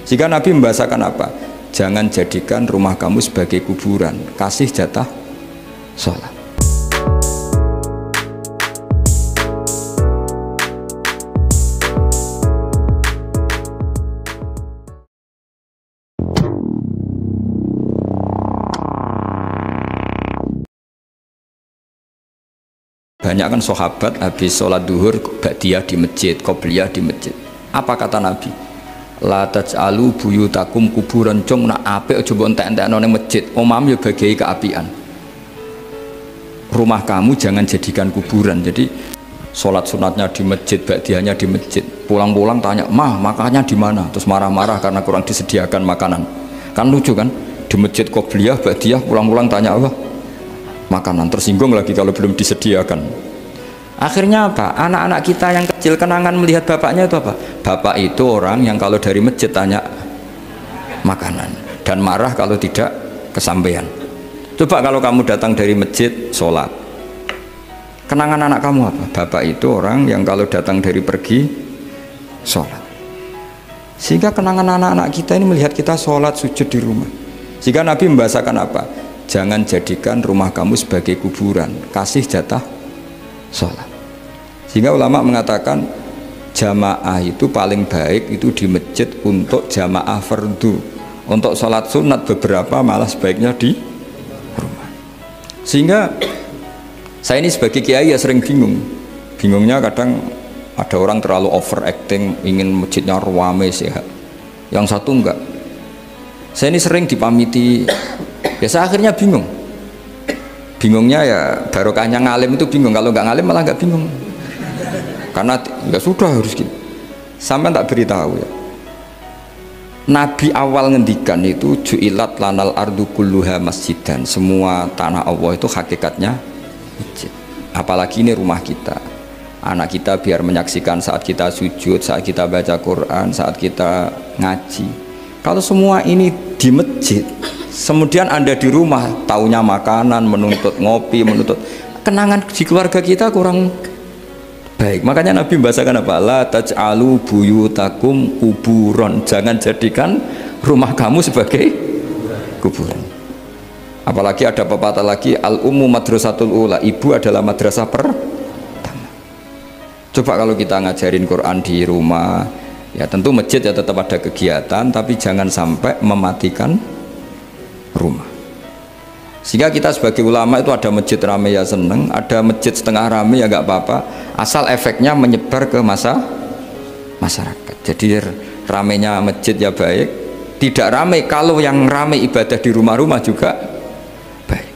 Jika Nabi membahasakan apa? Jangan jadikan rumah kamu sebagai kuburan, kasih jatah sholat. Banyak kan sahabat habis sholat duhur ba'diyah di masjid, qobliyah di masjid. Apa kata Nabi? La taj'alu buyutakum kuburan, cung nak apik aja mbok entek-entekno ning masjid. Omam ya bagai keapian. Rumah kamu jangan jadikan kuburan. Jadi sholat sunatnya di masjid, ba'diyahnya di masjid. Pulang-pulang tanya, "Mah, makannya di mana?" Terus marah-marah karena kurang disediakan makanan. Kan lucu kan? Di masjid qobliyah, ba'diyah pulang-pulang tanya apa? Makanan. Tersinggung lagi kalau belum disediakan. Akhirnya apa? Anak-anak kita yang kecil kenangan melihat bapaknya itu apa? Bapak itu orang yang kalau dari masjid tanya makanan dan marah kalau tidak kesampaian. Coba kalau kamu datang dari masjid sholat, kenangan anak kamu apa? Bapak itu orang yang kalau datang dari pergi sholat. Sehingga kenangan anak-anak kita ini melihat kita sholat sujud di rumah. Jika Nabi membahasakan apa? Jangan jadikan rumah kamu sebagai kuburan, kasih jatah sholat. Sehingga ulama mengatakan jamaah itu paling baik itu di masjid untuk jamaah fardu. Untuk sholat sunat beberapa malah sebaiknya di rumah. Sehingga saya ini sebagai kiai ya sering bingung. Bingungnya kadang ada orang terlalu overacting, ingin masjidnya ruame sehat. Yang satu enggak. Saya ini sering dipamiti. Ya saya akhirnya bingung. Bingungnya ya barokahnya ngalim itu bingung. Kalau nggak ngalim malah nggak bingung. Karena ya sudah harus gitu. Sampai tak beritahu ya. Nabi awal ngendikan itu ju'ilat lanal ardu kulluha masjidan. Semua tanah Allah itu hakikatnya masjid. Apalagi ini rumah kita. Anak kita biar menyaksikan saat kita sujud, saat kita baca Quran, saat kita ngaji. Kalau semua ini di masjid, kemudian Anda di rumah taunya makanan, menuntut ngopi, menuntut kenangan di keluarga kita kurang baik. Makanya Nabi membahasakan apa? La taj'alu buyutakum kuburon. Jangan jadikan rumah kamu sebagai kuburan. Apalagi ada pepatah lagi, al-ummu madrasatul ula. Ibu adalah madrasah pertama. Coba kalau kita ngajarin Quran di rumah, ya tentu masjid ya tetap ada kegiatan, tapi jangan sampai mematikan rumah. Sehingga kita sebagai ulama itu ada masjid rame ya seneng, ada masjid setengah rame ya nggak apa-apa, asal efeknya menyebar ke masyarakat. Jadi ramenya masjid ya baik, tidak rame kalau yang rame ibadah di rumah-rumah juga baik.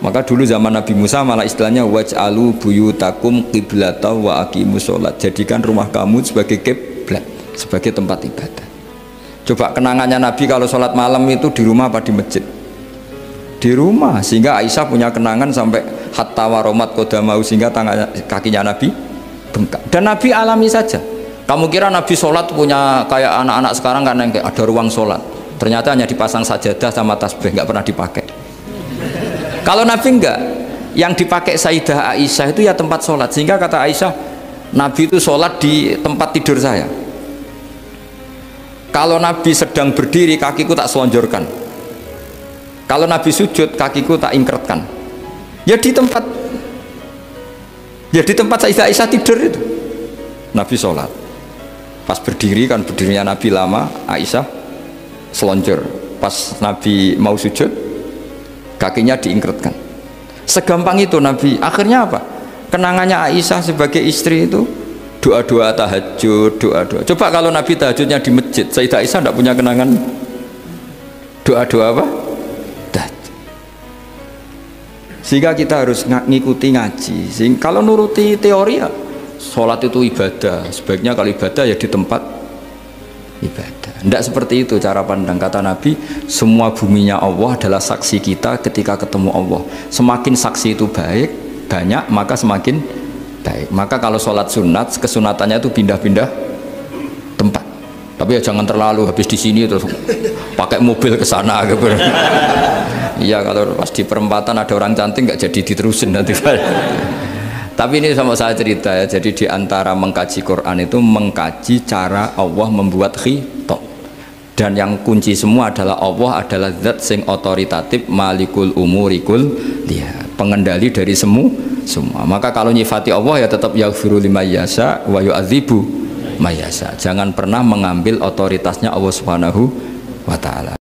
Maka dulu zaman Nabi Musa malah istilahnya waj'alu buyutakum qiblatan wa aqimus sholat. Jadikan rumah kamu sebagai kiblat, sebagai tempat ibadah. Coba kenangannya Nabi kalau sholat malam itu di rumah apa di masjid? Di rumah. Sehingga Aisyah punya kenangan sampai hatta waromat kodamau, sehingga kakinya Nabi bengkak. Dan Nabi alami saja. Kamu kira Nabi sholat punya kayak anak-anak sekarang kan yang ada ruang sholat? Ternyata hanya dipasang sajadah sama tasbih, nggak pernah dipakai. Kalau Nabi enggak, yang dipakai Sayyidah Aisyah itu ya tempat sholat. Sehingga kata Aisyah, Nabi itu sholat di tempat tidur saya. Kalau Nabi sedang berdiri, kakiku tak selonjorkan. Kalau Nabi sujud, kakiku tak ingkretkan. Ya di tempat Sayyidah Aisyah tidur itu Nabi sholat. Pas berdiri kan berdirinya Nabi lama, Aisyah selonjor. Pas Nabi mau sujud, kakinya diingkretkan. Segampang itu Nabi. Akhirnya apa? Kenangannya Aisyah sebagai istri itu doa-doa tahajud, doa-doa. Coba kalau Nabi tahajudnya di masjid, Sayyidah Aisyah tidak punya kenangan doa-doa apa? Tahajud. Sehingga kita harus ngikuti ngaji. Kalau nuruti teori ya, sholat itu ibadah. Sebaiknya kalau ibadah ya di tempat ibadah. Tidak seperti itu cara pandang. Kata Nabi, semua buminya Allah adalah saksi kita ketika ketemu Allah. Semakin saksi itu baik, banyak, maka semakin baik. Maka kalau sholat sunat, kesunatannya itu pindah-pindah tempat. Tapi ya jangan terlalu habis di sini terus pakai mobil ke sana gitu. Iya, kalau pas di perempatan ada orang cantik nggak jadi diterusin nanti. Tapi ini sama saya cerita ya. Jadi di antara mengkaji Quran itu mengkaji cara Allah membuat khitab. Dan yang kunci semua adalah Allah adalah zat sing otoritatif, malikul umurikul dia, pengendali dari semua. Maka kalau nyifati Allah ya tetap yaghfiru liman yasha wa yu'adzibu may yasha. Jangan pernah mengambil otoritasnya Allah Subhanahu wa taala.